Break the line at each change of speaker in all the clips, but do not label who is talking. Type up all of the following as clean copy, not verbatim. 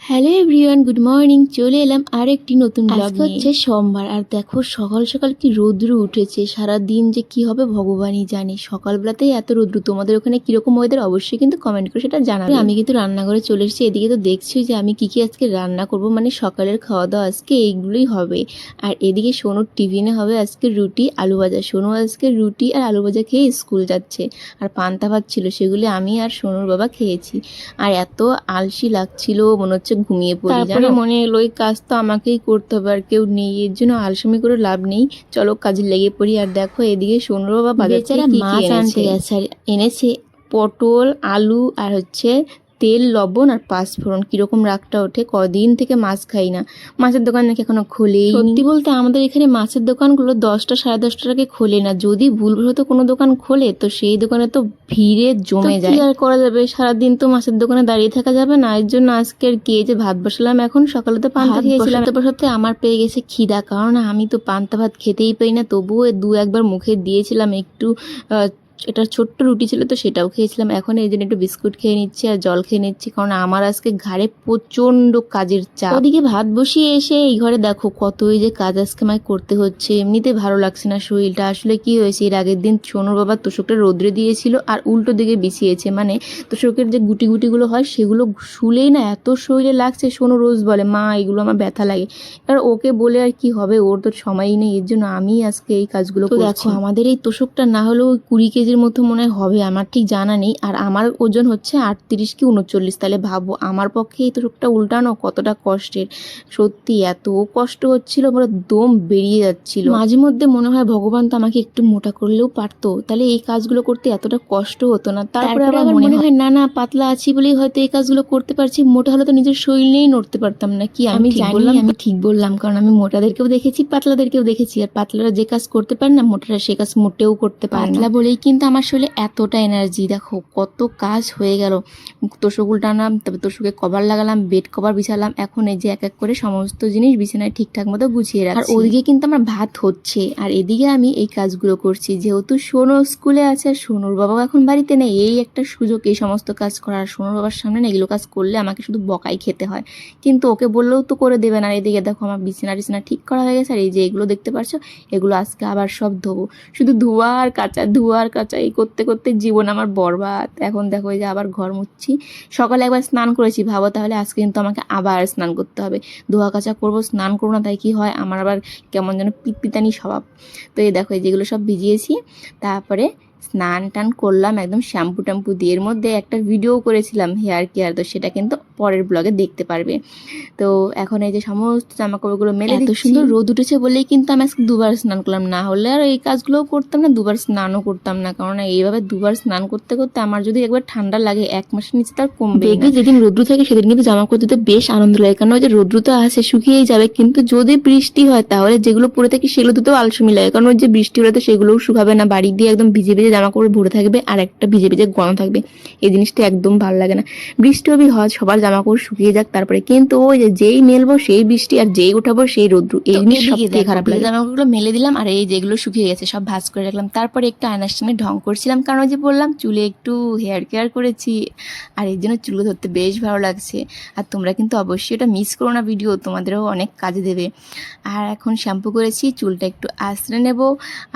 Hello everyone, good morning. চলে এলাম আরেকটি নতুন ব্লগ নিয়ে। হচ্ছে সোমবার, আর দেখো সকাল সকাল কি রৌদ্র উঠেছে। সারা দিন যে কি হবে ভগবানই জানে। সকালবেলাতেই এত রৌদ্র। তোমাদের ওখানে কিরকম ওয়েদার অবশ্যই কিন্তু কমেন্ট করে সেটা জানাবে। আমি কিন্তু রান্নাঘরে চলে এসেছি। এদিকে তো দেখছি যে আমি কি আজকে রান্না করব, মানে সকালের খাওয়া দাওয়া আজকে এইগুলোই হবে। আর এদিকে সোনুর টিফিনে হবে আজকে রুটি আলু ভাজা। সোনু আজকে রুটি আর আলু ভাজা খেয়ে স্কুল যাচ্ছে। আর পান্তা ভাত ছিল, সেগুলি আমি আর সোনুর বাবা খেয়েছি। আর এত আলসি লাগছিল, মনে হচ্ছে ঘুমিয়ে পড়ি। তারপরে মনে এলো ওই কাজ তো আমাকেই করতে হবে, আর কেউ নেই, এর জন্য আলসেমি করে লাভ নেই, চলো কাজে লেগে পড়ি। আর দেখো এদিকে সোনুর বাবা বাজার থেকে মাছ আনতে গেছে, আর এনেছে পটল, আলু আর হচ্ছে তেল, লবণ আর পাঁচফোড়ন। কিরকম রাগটা ওঠে, কদিন থেকে মাছ খাই না। মাছের দোকান নাকি এখনো খোলেই। সত্যি বলতে আমাদের এখানে মাছের দোকানগুলো 10টা সাড়ে 10টার আগে খোলে না। যদি ভুলবশত কোনো দোকান খোলে তো সেই দোকানে তো ভিড়ে জমে যায়। কি আর করা যাবে, সারাদিন তো মাছের দোকানে দাঁড়িয়ে থাকা যাবে না। এর জন্য আজকে আর কি যে ভাত বসালাম। এখন সকালে তো পান্তা খেয়েছিলাম, বসাতে আমার পেয়ে গেছে খিদা, কারণ আমি তো পান্তা ভাত খেতেই পাই না। তবুও একবার মুখে দিয়েছিলাম একটু। এটা ছোট্ট রুটি ছিল তো সেটাও খেয়েছিলাম। এখন এই জন্য একটু বিস্কুট খেয়ে নিচ্ছি আর জল খেয়ে নিচ্ছি, কারণ আমার আজকে ঘাড়ে প্রচন্ড কাজের চাপ। ওদিকে ভাত বসিয়ে এসে এই ঘরে দেখো কতই যে কাজ আজকে আমায় করতে হচ্ছে। এমনিতে ভালো লাগছে না শরীরটা। আসলে কি হয়েছে, এর আগের দিন সোনুর বাবা তোষকটা রোদ্রে দিয়েছিল আর উল্টো দিকে বিছিয়েছে, মানে তোষকের যে গুটি গুটিগুলো হয় সেগুলো শুলেই না এত শরীরে লাগছে। সোনু রোজ বলে মা এগুলো আমার ব্যথা লাগে। আর ওকে বলে আর কি হবে, ওর তো সময়ই নেই। এর জন্য আমি আজকে এই কাজগুলো করছি। দেখো আমাদের এই তোষকটা না হলেও 20 কেজির মতো মনে হবে, আমার ঠিক জানা নেই। আর আমার ওজন হচ্ছে 38 কি 39। তাহলে ভাবো আমার পক্ষে এই তোষকটা উল্টানো কতটা কষ্টের। সত্যি এত কষ্ট হচ্ছিল, পুরো দম বেরিয়ে যাচ্ছিল। মাঝে মধ্যে মনে হয় ভগবান তো আমাকে একটু মোটা করলেও পারতো, তাহলে এই কাজগুলো করতে এতটা কষ্ট হতো না। তারপরে আবার মনে হয় না পাতলা আছি বলেই হয়তো এই কাজগুলো করতে পারছি। মোটা হলে তো নিজের শরীর নিয়েই নড়তে পারতাম না। কি আমি জানি আমি ঠিক বললাম, কারণ আমি মোটাদেরকেও দেখেছি পাতলাদেরকেও দেখেছি। আর পাতলারা যে কাজ করতে পারে না, মোটারা সে কাজ মোটেও করতে পারে না। বলেই কিন্তু আমার শরীরে এতটা এনার্জি। দেখো কত কাজ হয়ে গেল। তোষক উল্টালাম, তবে তোষকে কভার লাগালাম, বেড কভার বিছালাম। এখন এই যে এক এক করে সমস্ত জিনিস বিছানায় ঠিকঠাক মতো গুছিয়ে রাখছি। আর ওদিকে কিন্তু আমার ভাত হচ্ছে, আর এদিকে আমি এই কাজগুলো করছি। যেহেতু সোনু স্কুলে আছে আর সোনুর বাবাও এখন বাড়িতে নেই, এই একটা সুযোগ এই সমস্ত কাজ করার। সোনুর বাবার সামনে না এগুলো কাজ করলে আমাকে শুধু বকাই খেতে হয়, কিন্তু ওকে বললেও তো করে দেবে না। এদিকে দেখো আমার বিছানা ঠিক করা হয়ে গেছে। আর এই যে এগুলো দেখতে পারছো, এগুলো আজকে আবার সব ধোবো। শুধু ধোয়া আর কাচা, ধোয়া আর কাচা, এই করতে করতে জীবন আমার বরবাদ। এখন দেখো এই যে আবার ঘর মুছছি। সকালে একবার স্নান করেছি, ভাবো তাহলে আজকে কিন্তু আমাকে আবার স্নান করতে হবে। ধোয়া কাচা করবো, স্নান করবো না, তাই কি হয় আমার আবার কেমন যেন পিতপিতানি স্বভাব। তো এই দেখো এই যেগুলো সব ভিজিয়েছি। তারপরে স্নান টান করলাম একদম শ্যাম্পু ট্যাম্পু দিয়ে। এর মধ্যে একটা ভিডিও করেছিলাম হেয়ার কেয়ার, তো সেটা কিন্তু পরের ব্লগে দেখতে পারবে। তো এখন এই যে সমস্ত জামাকাপড়গুলো মেলে দিচ্ছি। সুন্দর রোদ উঠেছে বলেই কিন্তু আমি আজকে দুবার স্নান করলাম, না হলে আর এই কাজগুলোও করতাম না, দুবার স্নানও করতাম না। কারণ এইভাবে দুবার স্নান করতে করতে আমার যদি একবার ঠান্ডা লাগে 1 মাসের নিচে তার কমবে না। যেদিন রোদ্রু থাকে সেদিন কিন্তু জামা কাপড় ধুতে বেশ আনন্দ লাগে, কারণ ওই যে রোদ্রু তো আসে শুকিয়েই যাবে। কিন্তু যদি বৃষ্টি হয় তাহলে যেগুলো পরে থাকি সেগুলো ধুতেও আলসেমি লাগে, কারণ ওই যে বৃষ্টি হলে তো সেগুলোও শুকাবে না, বাড়ি দিয়ে একদম ভিজে ভিজে জামা কাপড় ভরে থাকবে আর একটা ভিজে ভিজে গরম থাকবে। এই জিনিসটা একদম ভালো লাগে না। বৃষ্টি হবে হয় সবার জামা কাপড় শুকিয়ে যাক তারপরে, কিন্তু ওই যে যেই মেলবো সেই বৃষ্টি আর যেই উঠাবো সেই রোদ্রু, এই জিনিস সবথেকে খারাপ লাগে। জামা কাপড়গুলো মেলে দিলাম আর এই যেগুলো শুকিয়ে গেছে সব ভাঁজ করে রাখলাম। তারপরে একটু আয়নার সামনে ঢং করছিলাম, কারণ ওই যে বললাম চুলে একটু হেয়ার কেয়ার করেছি, আর এই জন্য চুল ধরতে বেশ ভালো লাগছে। আর তোমরা কিন্তু অবশ্যই এটা মিস করো না, ভিডিও তোমাদেরও অনেক কাজে দেবে। আর এখন শ্যাম্পু করেছি, চুলটা একটু আঁচড়ে নেব।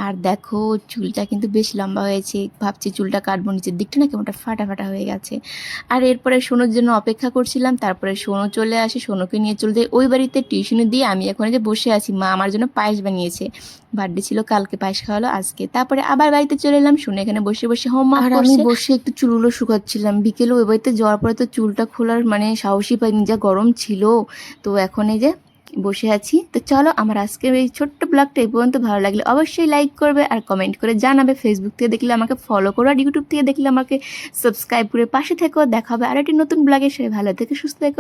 আর দেখো চুলটা কিন্তু বেশ লম্বা হয়েছে, ভাবছি চুলটা কাটবো, নিচের দিকটা না কেমনটা ফাটা ফাটা হয়ে গেছে। আর এরপরে সোনুর জন্য অপেক্ষা করছিলাম। তারপরে সোনু চলে আসে, সোনুকে নিয়ে চলে যাই ওই বাড়িতে টিউশনে দিয়ে। আমি এখন যে বসে আছি, মা আমার জন্য পায়েস বানিয়েছে, বার্থডে ছিল কালকে, পায়েস খাওয়ালো আজকে। তারপরে আবার বাড়িতে চলে এলাম, শুনে এখানে বসে বসে হোমওয়ার্ক করছে। আর আমি বসে একটু চুলগুলো শুকাচ্ছিলাম। বিকেলে ওই বাড়িতে যাওয়ার পরে তো চুলটা খোলার মানে সাহসই পাইনি, যা গরম ছিল। তো এখন এই যে বসে আছি। তো চলো আমার আজকের এই ছোট্ট ব্লগটা এই পর্যন্ত। ভালো লাগলে অবশ্যই লাইক করবে আর কমেন্ট করে জানাবে। ফেসবুক থেকে দেখলে আমাকে ফলো করো, আর ইউটিউব থেকে দেখলে আমাকে সাবস্ক্রাইব করে পাশে থেকো। দেখা হবে আরেকটি নতুন ব্লগে। সে ভালো থেকে সুস্থ থেকো।